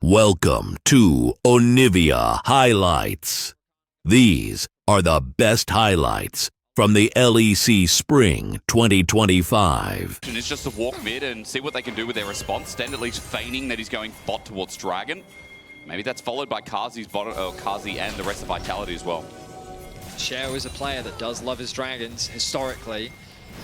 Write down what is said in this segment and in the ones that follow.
Welcome to Onivia Highlights. These are the best highlights from the LEC Spring 2025. And it's just to walk mid and see what they can do with their response. Stand at least feigning that he's going bot towards Dragon. Maybe that's followed by Kazi's bot, or Kazi and the rest of Vitality as well. Shao is a player that does love his dragons historically.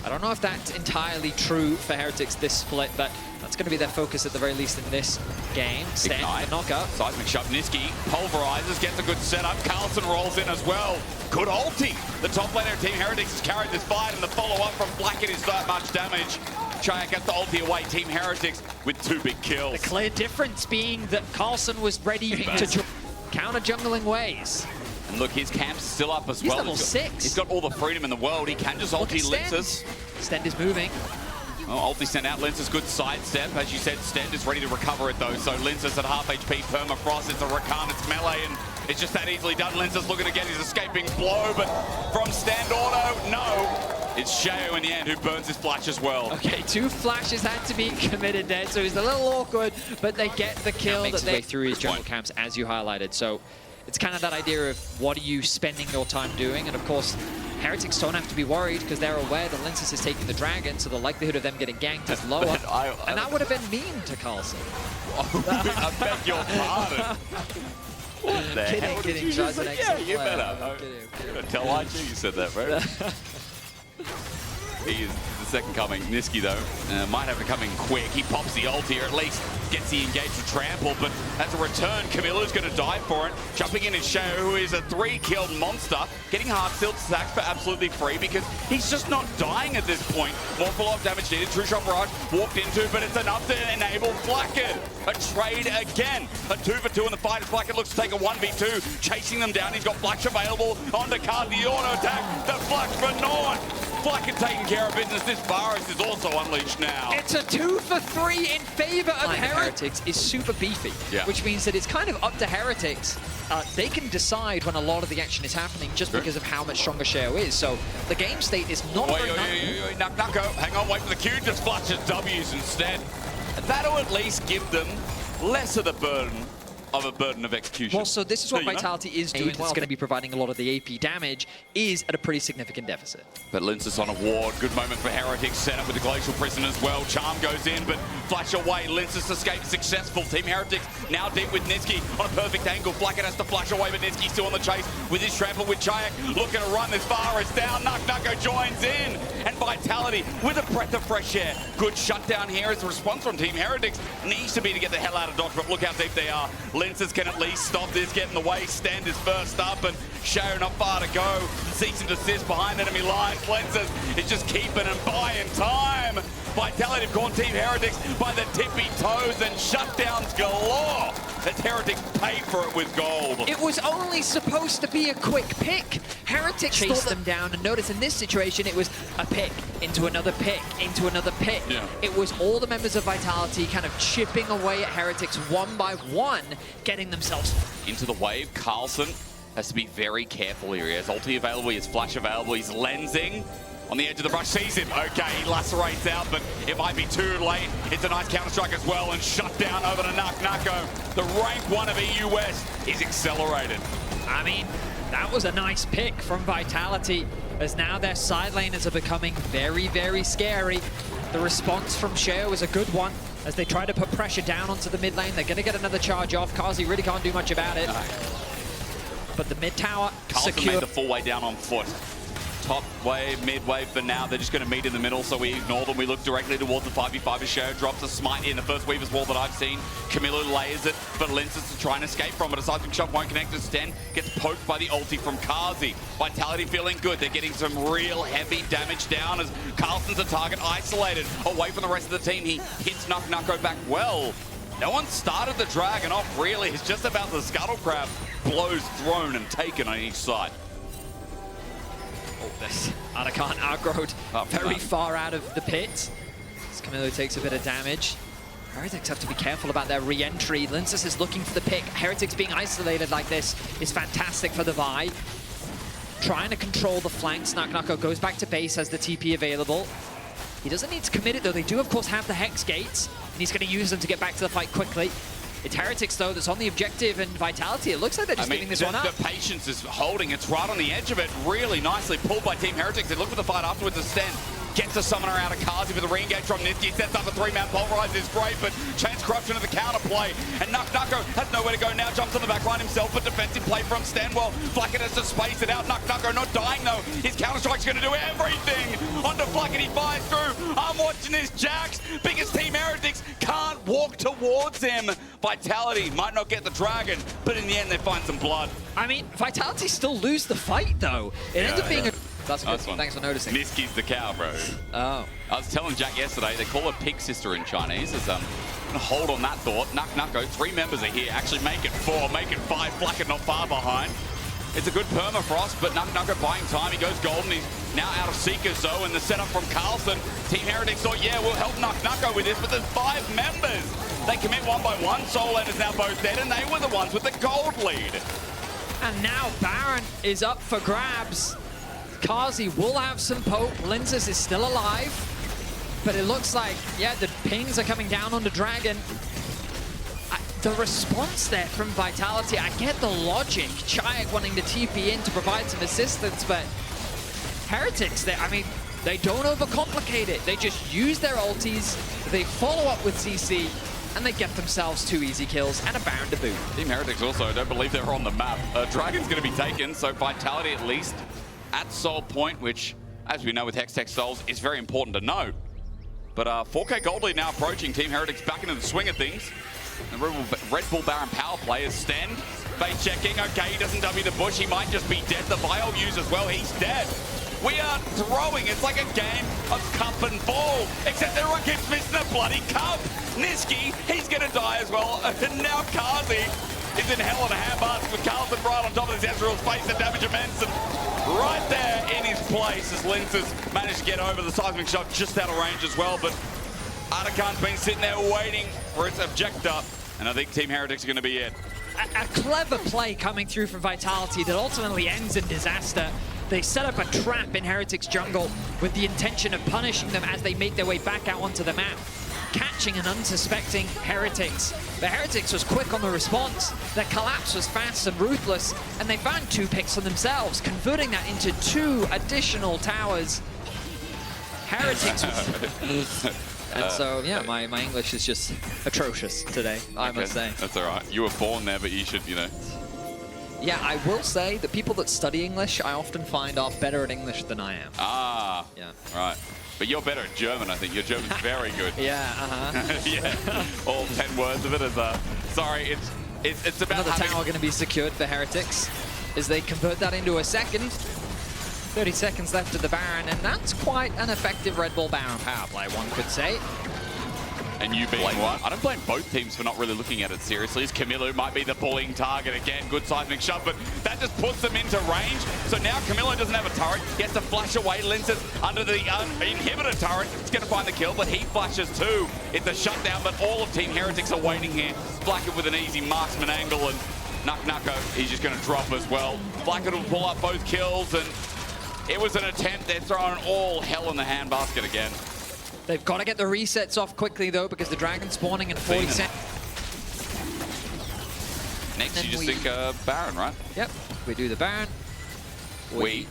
I don't know if that's entirely true for Heretics this split, but that's going to be their focus at the very least in this game. Stand the knockup. Seismic shove. Niski pulverizes, gets a good setup. Carlson rolls in as well. Good ulti. The top laner of Team Heretics has carried this fight, and the follow-up from Blackett is that much damage. Chayak gets the ulti away. Team Heretics with 2 big kills. The clear difference being that Carlson was ready to counter jungling ways. And look, his camp's still up as well. He's level 6. He's got all the freedom in the world. He can just ulti Linces. Stend is moving. Oh, ulti sent out. Linces, good sidestep. As you said, Stend is ready to recover it though. So Linces at half HP, permafrost. It's a Rakan, it's melee, and it's just that easily done. Linces looking to get his escaping blow, but from Stand Auto, no. It's Shao in the end who burns his flash as well. Okay, 2 flashes had to be committed there, so he's a little awkward, but they get the kill. Makes his way through his jungle camps, as you highlighted. So it's kind of that idea of what are you spending your time doing, and of course, Heretics don't have to be worried because they're aware that Linces is taking the dragon, so the likelihood of them getting ganked is lower. And that would have been mean to Carlson. I beg your pardon. What the hell did you just say? Yeah, you better. I'm gonna tell IG you said that, bro. He is the second coming. Niski, though, might have to come in quick. He pops the ulti, or at least gets the engage to trample, but as a return, Camilla's going to die for it. Jumping in is Shao, who is a 3-killed monster, getting hard tilt stacks for absolutely free because he's just not dying at this point. More follow-up damage needed. True Shot Barrage walked into, but it's enough to enable Blackett. A trade again. A 2-for-2 in the fight as Blackett looks to take a 1v2, chasing them down. He's got flash available on the card. The auto attack, the flash for Norn. Blackett taking care of business. This virus is also unleashed now. It's a 2-for-3 in favor of Heretics is super beefy, which means that it's kind of up to Heretics. They can decide when a lot of the action is happening just because of how much stronger Shao is. So the game state is not very Nucko, hang on, wait for the Q, just flushes W's instead. That'll at least give them less of the burden of execution. Well, so this is what Vitality is doing. It's going to be providing a lot of the AP damage, is at a pretty significant deficit. But Linces on a ward. Good moment for Heretics. Set up with the Glacial Prison as well. Charm goes in, but flash away. Linces escapes successful. Team Heretics now deep with Niski on a perfect angle. Blackett has to flash away, but Niski still on the chase with his trample with Chayak. Looking to run this far as down. Nucko joins in. And Vitality with a breath of fresh air. Good shutdown here as the response from Team Heretics needs to be to get the hell out of Dodge, but look how deep they are. Linces can at least stop this, get in the way. Stand is first up, and Shao not far to go. Cease and desist behind enemy lines. Linces is just keeping and buying time. Vitality have gone Team Heretics by the tippy toes, and shutdowns galore as Heretics paid for it with gold. It was only supposed to be a quick pick. Heretics chased them down, and notice in this situation it was a pick into another pick into another pick. It was all the members of Vitality kind of chipping away at Heretics one by one, getting themselves into the wave. Carlson has to be very careful here. He has ulti available, he has flash available, he's lensing. On the edge of the brush, sees him. Okay, he lacerates out, but it might be too late. It's a nice counter-strike as well, and shut down over to Nucko. The rank 1 of EU West is accelerated. I mean, that was a nice pick from Vitality, as now their side laners are becoming very, very scary. The response from Shao is a good one, as they try to put pressure down onto the mid lane. They're going to get another charge off. Kazi really can't do much about it. But the mid tower Carlson made the full way down on foot. Top wave, mid wave for now. They're just going to meet in the middle, so we ignore them. We look directly towards the 5v5 as Shao drops a smite in the first Weaver's Wall that I've seen. Camilla layers it, but Linces to try and escape from it. A seismic shot won't connect to Sten. Gets poked by the ulti from Kazi. Vitality feeling good. They're getting some real heavy damage down as Carlson's a target isolated away from the rest of the team. He hits Nucko back well. No one started the dragon off really. It's just about the scuttle crab. Blows thrown and taken on each side. This Anakan aggroed very far out of the pit. As Camilo takes a bit of damage. Heretics have to be careful about their re-entry. Linces is looking for the pick. Heretics being isolated like this is fantastic for the Vi. Trying to control the flanks. Nucko goes back to base, has the TP available. He doesn't need to commit it though. They do of course have the Hex Gates, and he's going to use them to get back to the fight quickly. It's Heretics, though, that's on the objective, and Vitality, it looks like they're just giving this one up. The patience is holding. It's right on the edge of it. Really nicely pulled by Team Heretics. They look for the fight afterwards. Sten gets a summoner out of Kazi with a re-engage from Niski. Sets up a 3-man pulverize. Is great, but chance corruption of the counterplay. And Nucko has nowhere to go now. Jumps on the back line himself, but defensive play from Stenwell. Flacket has to space it out. Nucko not dying, though. His counter-strike's going to do everything. Onto Flacket, he fires through. I'm watching this, Jax. Biggest Team Heretics can't walk towards him. Vitality might not get the dragon, but in the end, they find some blood. I mean, Vitality still lose the fight, though. It ends up being a... That's a good one. Thanks for noticing. Niski's the cow, bro. Oh. I was telling Jack yesterday, they call her pig sister in Chinese. As hold on that thought. Nucko, 3 members are here. Actually, make it 4, make it 5. Flacket not far behind. It's a good permafrost, but Nucko buying time. He goes golden. He's now out of Seeker's, though, and the setup from Carlson. Team Heretics thought, yeah, we'll help Nucko with this, but there's 5 members. They commit 1 by 1. Soul is now both dead, and they were the ones with the gold lead. And now Baron is up for grabs. Kazi will have some poke. Linzes is still alive. But it looks like, yeah, the pings are coming down on the dragon. The response there from Vitality, I get the logic. Chayak wanting to TP in to provide some assistance, but Heretics, I mean, they don't overcomplicate it. They just use their ultis, they follow up with CC, and they get themselves 2 easy kills and a Baron to boot. Team Heretics also, I don't believe they're on the map. Dragon's going to be taken, so Vitality at least at Soul Point, which, as we know with Hextech Souls, is very important to know. But 4K gold lead now approaching. Team Heretics back into the swing of things. The Red Bull Baron power play is Sten. Face checking. Okay, he doesn't W the bush. He might just be dead. The Vial use as well. He's dead. We are throwing. It's like a game of cup and ball, except everyone keeps missing a bloody cup. Niski, he's going to die as well. And now Kazi is in hell on a handbasket with Carlson right on top of his Ezreal's face. The damage immense. And right there in his place as Linzes managed to get over the seismic shot just out of range as well. But Atakan's been sitting there waiting for its objector. And I think Team Heretics are going to be it. A clever play coming through from Vitality that ultimately ends in disaster. They set up a trap in Heretics jungle with the intention of punishing them as they make their way back out onto the map, catching an unsuspecting Heretics. The Heretics was quick on the response, their collapse was fast and ruthless, and they found 2 picks for themselves, converting that into 2 additional towers. Heretics was... And so, yeah, my English is just atrocious today, I must say. That's all right. You were born there, but you should, you know... Yeah, I will say that people that study English, I often find are better at English than I am. Ah, yeah, right. But you're better at German, I think. Your German's very good. Yeah, yeah, all 10 words of it is, sorry, it's about another tower going to be secured for Heretics as they convert that into a second. 30 seconds left of the Baron, and that's quite an effective Red Bull Baron power play, one could say. And you being one. I don't blame both teams for not really looking at it seriously. As Camilo might be the bullying target again. Good seismic shot, but that just puts them into range. So now Camilo doesn't have a turret. He has to flash away. Linzes under the inhibitor turret. He's going to find the kill, but he flashes too. It's a shutdown, but all of Team Heretics are waiting here. Flacket with an easy marksman angle, and Nucko, he's just going to drop as well. Flacket will pull up both kills, and it was an attempt. They're throwing all hell in the handbasket again. They've got to get the resets off quickly, though, because the dragon's spawning in 40 seconds. Next, you just think Baron, right? Yep, we do the Baron. We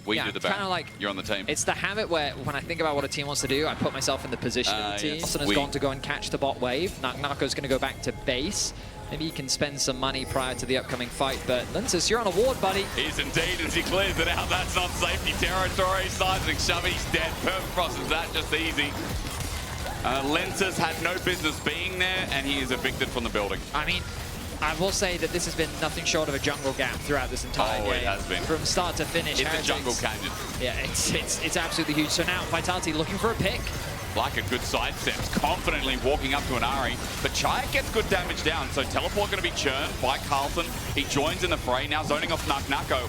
yeah, do the Baron. Kind of like you're on the team. It's the habit where, when I think about what a team wants to do, I put myself in the position of the team. Yes. Wilson has gone to go and catch the bot wave. Nucko's going to go back to base. Maybe he can spend some money prior to the upcoming fight, but Linzes, you're on a ward, buddy. He's indeed, as he clears it out. That's not safety territory. Seismic shove, he's dead. Permafrost is that just easy. Linzes had no business being there, and he is evicted from the building. I mean, I will say that this has been nothing short of a jungle gap throughout this entire game. It has been. From start to finish. It's a jungle canyon. Yeah, it's absolutely huge. So now Vitality looking for a pick. Like a good sidesteps, confidently walking up to an Ari, but Chayak gets good damage down, so teleport going to be churned by Carlson. He joins in the fray, now zoning off Nucko.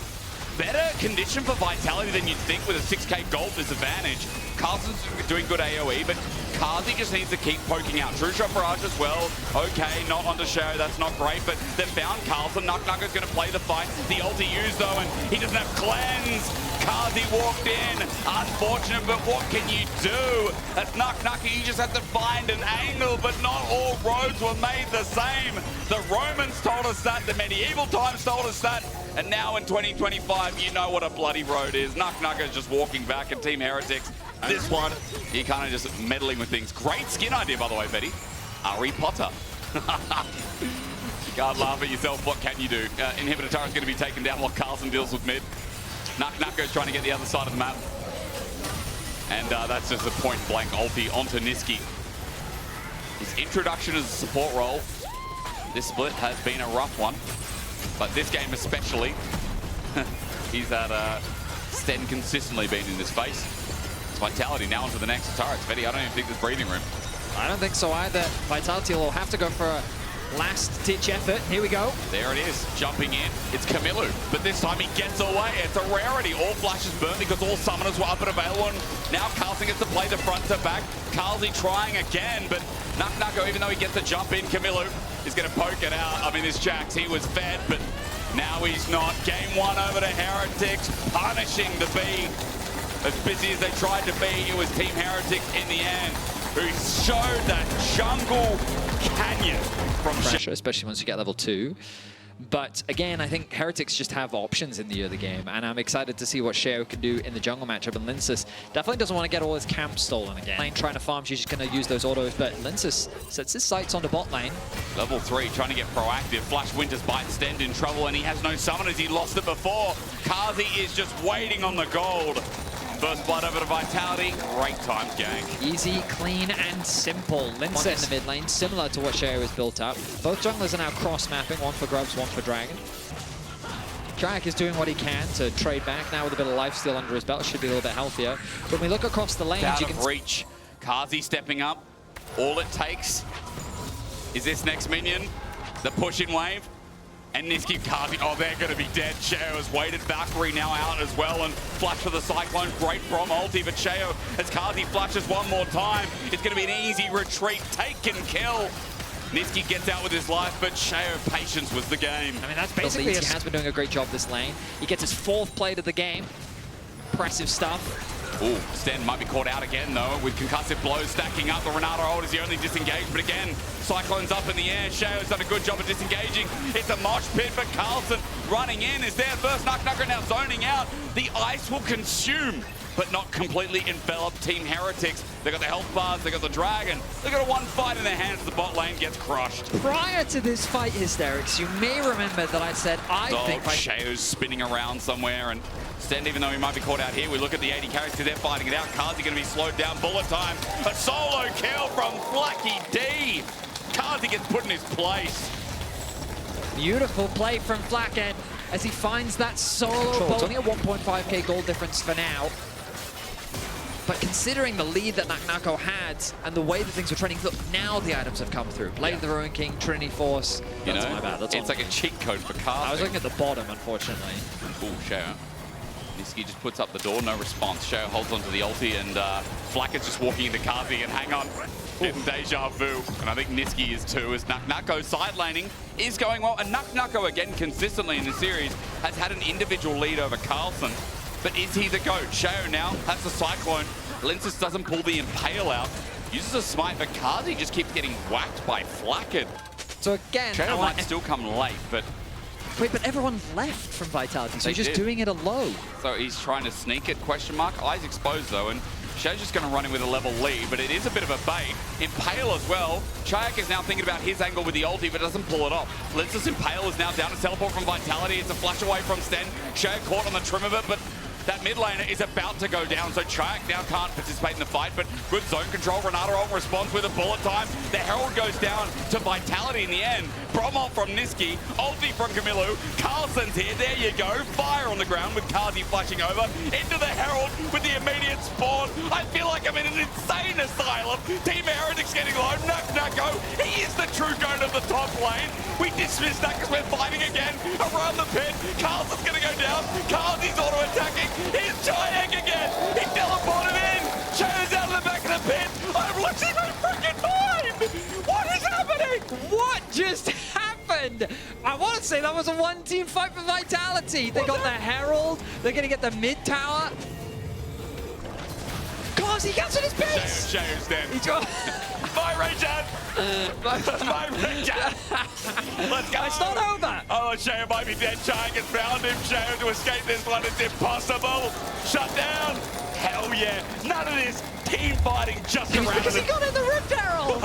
Better condition for Vitality than you'd think with a 6k gold disadvantage. Carlson's doing good AoE, but Kazi just needs to keep poking out. True shot barrage as well. Okay, not onto Shadow, that's not great, but they found Carlson. Nuck is going to play the fight. The ulti used though, and he doesn't have cleanse. Kazi walked in. Unfortunate, but what can you do? That's Nuck. You just have to find an angle, but not all roads were made the same. The Romans told us that, the medieval times told us that, and now in 2025, you know what a bloody road is. Nuck is just walking back, and Team Heretics, this one, you're kind of just meddling with things. Great skin idea, by the way, Betty. Harry Potter. You can't laugh at yourself. What can you do? Inhibitor turret's going to be taken down while Carlson deals with mid. Nuck goes trying to get the other side of the map. And that's just a point-blank ulti onto Niski. His introduction as a support role. This split has been a rough one. But this game especially, he's had Sten consistently been in this phase. It's Vitality now onto the next turrets. Betty, I don't even think there's breathing room. I don't think so either. Vitality will have to go for a last-ditch effort. Here we go. There it is, jumping in. It's Kamilu, but this time he gets away. It's a rarity. All flashes burnt because all summoners were up and available. And now Carlson gets to play the front to back. Carlsy trying again, but Nuck, even though he gets the jump in, Kamilu is going to poke it out. I mean, this Jax, he was fed, but now he's not. Game one over to Heretics, punishing the B. As busy as they tried to be, it was Team Heretics in the end who showed that jungle canyon from pressure, especially once you get level 2. But again, I think Heretics just have options in the other game, and I'm excited to see what Sheo can do in the jungle matchup. And Linsus definitely doesn't want to get all his camp stolen again. Lane trying to farm, she's just going to use those autos, but Linsus sets his sights on the bot lane. Level 3, trying to get proactive. Flash Winter's Bite Stend in trouble, and he has no summoners. He lost it before. Kazi is just waiting on the gold. First blood over to Vitality. Great time gank. Easy, clean, and simple. Linsus in the mid lane, similar to what Sheo has built up. Both junglers are now cross-mapping, one for Grubs, one for Dragon. Jack is doing what he can to trade back now with a bit of lifesteal under his belt. Should be a little bit healthier. But when we look across the lanes, out you can of reach. Kazi stepping up. All it takes is this next minion, the push-in wave. And Niski, Kazi, oh, they're going to be dead. Sheo has waited. Valkyrie now out as well. And flash for the Cyclone. Great from ulti. But Sheo, as Kazi flashes one more time, it's going to be an easy retreat. Take and kill. Niski gets out with his life, but Sheo, patience was the game. I mean, that's basically He has been doing a great job this lane. He gets his 4th plate of the game. Impressive stuff. Ooh, Sten might be caught out again, though, with concussive blows stacking up. The Renato ult is the only disengage, but again, Cyclone's up in the air. Sheo's done a good job of disengaging. It's a mosh pit, but Carlson running in is there first. Nuck now zoning out. The ice will consume, but not completely envelop Team Heretics. They got the health bars, they got the Dragon. They got a one fight in their hands. The bot lane gets crushed. Prior to this fight, Hysterics, you may remember that I said I think Sheo's spinning around somewhere, and Sten, even though he might be caught out here, we look at the 80 carries because they're fighting it out. Kazi going to be slowed down. Bullet time. A solo kill from Flacky D. Kazi gets put in his place. Beautiful play from Flackhead as he finds that solo bolt. Only a 1.5k gold difference for now. But considering the lead that Naknako had and the way that things were trending, look, now the items have come through. Blade of the Ruin King, Trinity Force. That's my bad. That's it's like a cheat code for casting. I was looking at the bottom, unfortunately. Ooh, Sheo. Niski just puts up the door, no response. Sheo holds onto the ulti, and Flack is just walking into Kazi, and hang on, getting deja vu. And I think Niski is too, as Naknako side laning is going well. And Naknako, again, consistently in the series, has had an individual lead over Carlson. But is he the GOAT? Sheo now has the Cyclone. Linsus doesn't pull the Impale out. Uses a smite, but Kazi just keeps getting whacked by Flacked. So again, Sheo might still come late, but... Wait, but everyone left from Vitality, so he's just doing it alone. So he's trying to sneak it, question mark. Eyes exposed, though, and Sheo's just going to run in with a level lead, but it is a bit of a bait. Impale as well. Chayak is now thinking about his angle with the ulti, but doesn't pull it off. Linsus Impale is now down to teleport from Vitality. It's a flash away from Sten. Sheo caught on the trim of it, but that mid laner is about to go down, so Chayak now can't participate in the fight, but good zone control. Renato ult responds with a bullet time. The Herald goes down to Vitality in the end. Bromalt from Niski, ulti from Kamilu. Carlson's here, there you go. Fire on the ground with Kazi flashing over. Into the Herald with the immediate spawn. I feel like I'm in an insane asylum. Team Heretics getting low. Naknako, he is the true goat of the top lane. We dismiss that because we're fighting again around the pit. Carlson's going to go down. Kazi's auto-attacking. Here's Chayak again. He teleported in. Show's out of the back of the pit. I'm watching just happened? I want to say that was a one-team fight for Vitality. They got the Herald. They're going to get the mid tower. Gosh, he gets on his base. Shayo's dead. My Regen! My Regen! Let's go! It's not over! Oh, Shayo might be dead. Chai has found him. Shayo to escape this one. It's impossible. Shut down. Hell yeah. None of this team fighting just around. Because he got in the Rift Herald!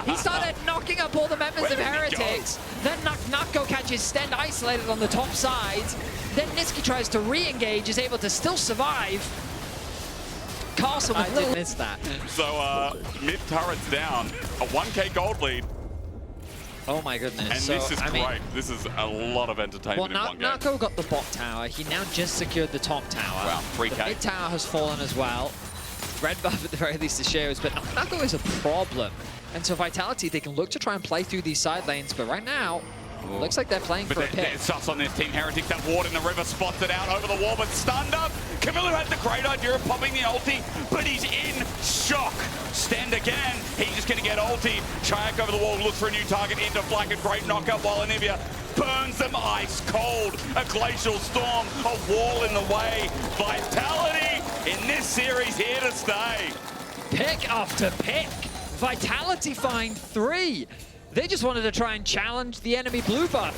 He started knocking up all the members of Heretics. Then Nako catches Sten isolated on the top sides. Then Niski tries to re-engage, is able to still survive. Castle with little missed that. So mid turret's down, a 1k gold lead. Oh my goodness. And so, this is great. This is a lot of entertainment in one game. Nako got the bot tower. He now just secured the top tower. Wow, 3k. The mid tower has fallen as well. Red buff at the very least to Shares, but Nako is a problem. And so Vitality, they can look to try and play through these side lanes, but right now, looks like they're playing for a pick. There's sus on this team. Heretics, that ward in the river, spots it out over the wall, but stunned up. Camilo had the great idea of popping the ulti, but he's in shock. Stand again. He's just going to get ulti. Chayak over the wall, looks for a new target into Flack, a great knockout while Onivia burns them ice cold. A glacial storm, a wall in the way. Vitality in this series here to stay. Pick after pick. Vitality find 3. They just wanted to try and challenge the enemy blue buff.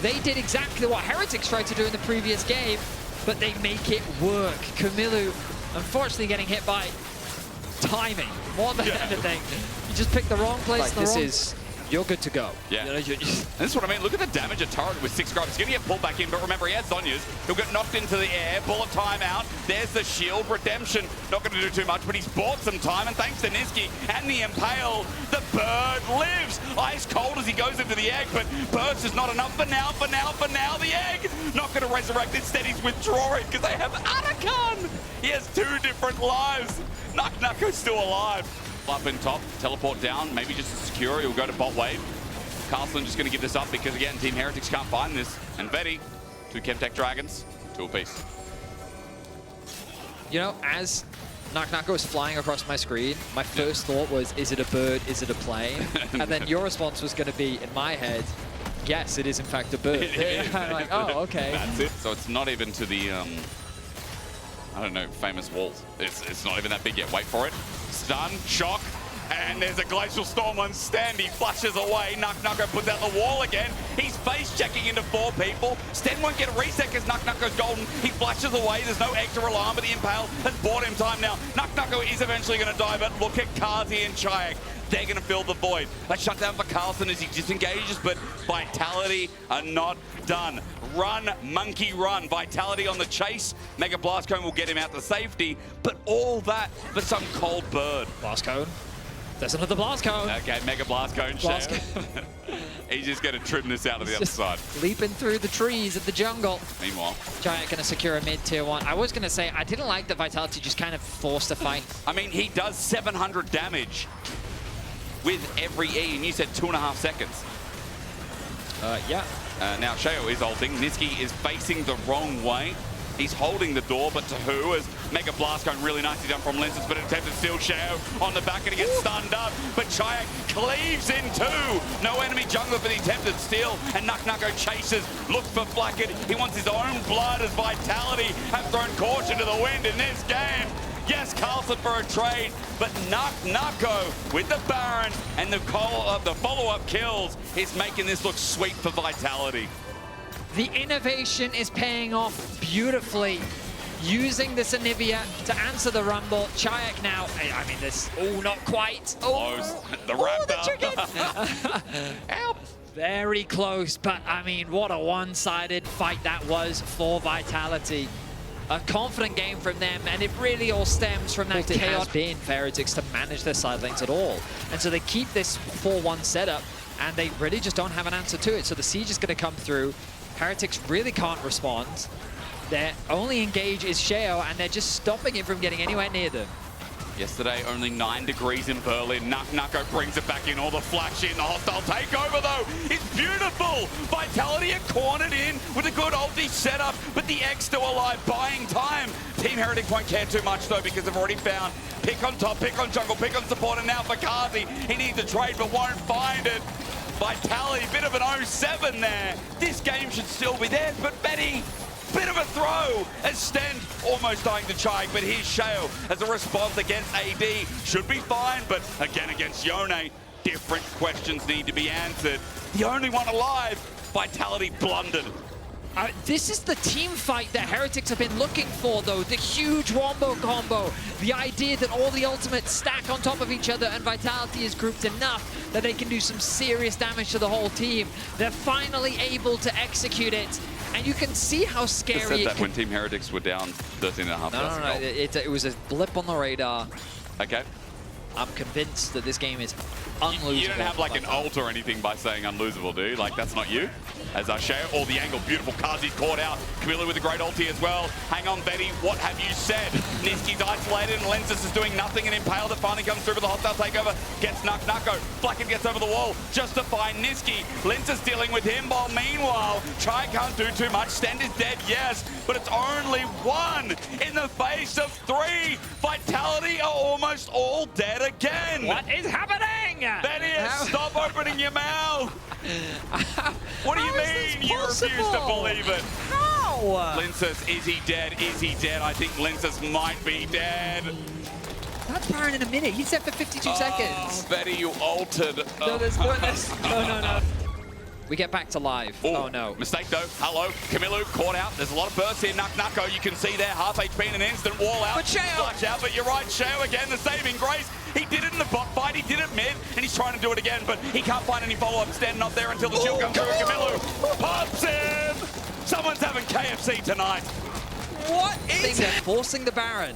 They did exactly what Heretics tried to do in the previous game, but they make it work. Camilo, unfortunately, getting hit by timing more than anything. You just picked the wrong place. Like you're good to go. Yeah. This is what I mean. Look at the damage of Turret with 6 grabs. He's going to get pulled back in, but remember, he has Zhonya's. He'll get knocked into the air. Bullet time out. There's the shield. Redemption. Not going to do too much, but he's bought some time, and thanks to Niski and the Impale, the bird lives. Ice cold as he goes into the egg, but burst is not enough for now. The egg not going to resurrect. Instead, he's withdrawing because they have Anakan. He has 2 different lives. Nako's still alive. Up in top, teleport down, maybe just to secure. He'll go to bot wave. Carlson just going to give this up because, again, Team Heretics can't find this. And VIT, 2 Chemtech Dragons, 2 apiece. You know, as Nako was flying across my screen, my first thought was, is it a bird, is it a plane? And then your response was going to be, in my head, yes, it is in fact a bird. I'm like, oh, okay. That's it. So it's not even to the, I don't know, famous walls. It's not even that big yet. Wait for it. Stun, shock, and there's a glacial storm on Sten. He flushes away. Nako puts out the wall again. He's face checking into 4 people. Sten won't get a reset because Nako's golden. He flushes away. There's no egg to rely on, but the Impale has bought him time now. Nako is eventually going to die, but look at Kazi and Chayak. They're going to fill the void. A shutdown for Carlson as he disengages, but Vitality are not done. Run, monkey, run. Vitality on the chase. Mega Blast Cone will get him out to safety, but all that for some cold bird. Blast Cone. There's another Blast Cone. Okay, Mega Blast Cone. He's just going to trim this out of the other side. Leaping through the trees of the jungle. Meanwhile, Giant going to secure a mid tier 1. I was going to say, I didn't like that Vitality just kind of forced a fight. I mean, he does 700 damage with every E, and you said 2.5 seconds. Yeah. Now Shayo is ulting. Niski is facing the wrong way. He's holding the door, but to who? As Mega Blast Cone really nicely done from Lenses, but attempted to steal Shayo on the back, and he gets stunned up. But Chayak cleaves in 2. No enemy jungler for the attempted steal, and Nako chases, looks for Flackett. He wants his own blood as Vitality have thrown caution to the wind in this game. Yes, Carlson for a trade, but Nako with the Baron and the follow-up kills is making this look sweet for Vitality. The innovation is paying off beautifully. Using this Onivia to answer the Rumble. Chayak now, I mean this, not quite. Close. The Raptor. Help. Very close, but I mean, what a one-sided fight that was for Vitality. A confident game from them, and it really all stems from that chaos being for Heretics to manage their side lanes at all. And so they keep this 4-1 setup, and they really just don't have an answer to it. So the siege is going to come through. Heretics really can't respond. Their only engage is Shayo, and they're just stopping him from getting anywhere near them. Yesterday, only 9 degrees in Berlin. Nako brings it back in, all the flash in. The hostile takeover, though, is beautiful. Vitality are cornered in with a good ulti setup, but the X still alive, buying time. Team Heretics won't care too much, though, because they've already found pick on top, pick on jungle, pick on support, and now for Kazi. He needs a trade, but won't find it. Vitality, bit of an 0-7 there. This game should still be there, but Betty, bit of a throw as Sten almost dying to Chike, but here's Shale as a response against AD. Should be fine, but again against Yone, different questions need to be answered. The only one alive, Vitality blundered. This is the team fight that Heretics have been looking for, though. The huge wombo combo. The idea that all the ultimates stack on top of each other and Vitality is grouped enough that they can do some serious damage to the whole team. They're finally able to execute it. And you can see how scary it can... when Team Heretics were down 13.5. No. It was a blip on the radar. Okay. I'm convinced that this game is unlosable. You don't have like an ult or anything by saying unlosable, do you? Like, that's not you. As Share, all the angle, beautiful. Kazi's caught out. Camilla with a great ulti as well. Hang on, Betty, what have you said? Niski's isolated and Lenses is doing nothing, and Impale that finally comes through with the hostile takeover. Gets Nucko. Flacken gets over the wall just to find Niski. Lenses dealing with him, while meanwhile, Chai can't do too much. Stend is dead, yes, but it's only one in the face of three. Vitality are almost all dead again. What is happening? Betty, stop opening your mouth. What do you mean you refuse to believe it? How? Linces, is he dead? Is he dead? I think Linces might be dead. That's Baron in a minute. He's set for 52 seconds. Betty, you altered. No, there's no. We get back to live. Ooh, oh no. Mistake though. Hello. Camilo caught out. There's a lot of bursts here. Nucko, you can see there. Half HP in an instant. Wall out. But Shao. Flash out. But you're right. Shao again. The saving grace. He did it in the bot fight. He did it mid. And he's trying to do it again. But he can't find any follow-up. Standing up there until the shield comes through. Camilo pops him. Someone's having KFC tonight. What is it? They're forcing the Baron.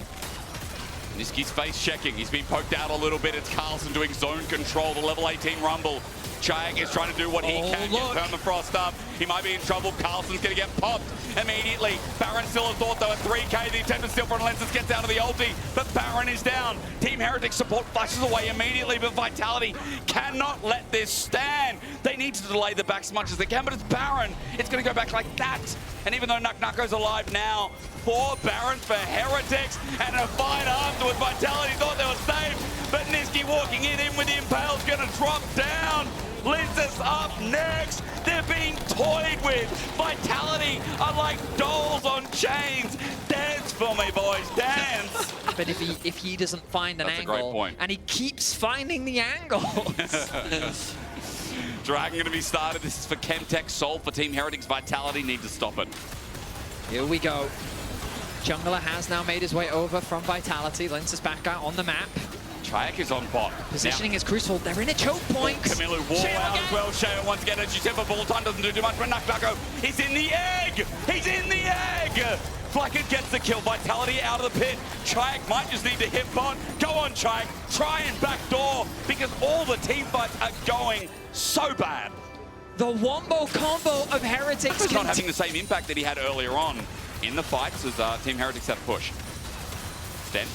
Niski's face checking. He's been poked out a little bit. It's Carlson doing zone control. The level 18 rumble. Chayak is trying to do what he can, get Permafrost up. He might be in trouble. Carlson's going to get popped immediately. Baron still a thought, though, at 3k. The attempt to steal from Lenses gets out of the ulti, but Baron is down. Team Heretics support flashes away immediately, but Vitality cannot let this stand. They need to delay the back as much as they can, but it's Baron. It's going to go back like that. And even though Nucko's alive now, 4 Barons for Heretics, and a fight afterwards. Vitality thought they were safe, but Niski walking in with the Impale's going to drop down. Lenses up next. They're being toyed with. Vitality are like dolls on chains. Dance for me, boys, dance. But if he doesn't find an angle, a great point. And he keeps finding the angles. Dragon going to be started. This is for Chemtech Soul for Team Heretics. Vitality need to stop it. Here we go. Jungler has now made his way over from Vitality. Lenses back out on the map. Chayak is on bot. Positioning is crucial. They're in a choke point. Camilo wall out as well. Shao once again, as you said, for ball time doesn't do too much, but Nucko is in the egg. He's in the egg. Flacken gets the kill. Vitality out of the pit. Chayak might just need to hit bot. Go on, Chayak. Try and backdoor, because all the team fights are going so bad. The wombo combo of Heretics. He's not having the same impact that he had earlier on in the fights as Team Heretics have push. Sten.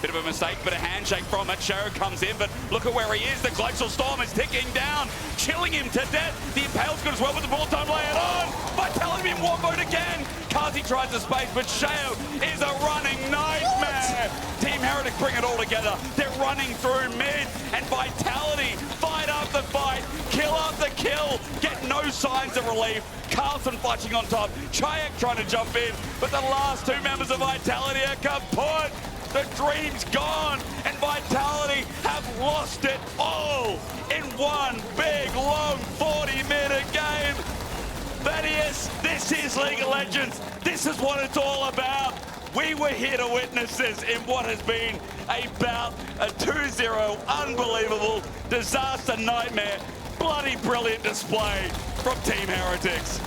Bit of a mistake, but a handshake from it. Sharo comes in, but look at where he is. The Glacial Storm is ticking down, chilling him to death. The Impale's good as well with the ball time laying on. Vitality being womboed again. Kazi tries the space, but Shao is a running nightmare. Team Heretics bring it all together. They're running through mid, and Vitality fight up the fight, kill up the kill, get no signs of relief. Carlson flashing on top, Chayak trying to jump in, but the last 2 members of Vitality are kaput. The dream's gone, and Vitality have lost it all in one big, long 40-minute game. Thaddeus, this is League of Legends. This is what it's all about. We were here to witness this in what has been a 2-0 unbelievable disaster nightmare. Bloody brilliant display from Team Heretics.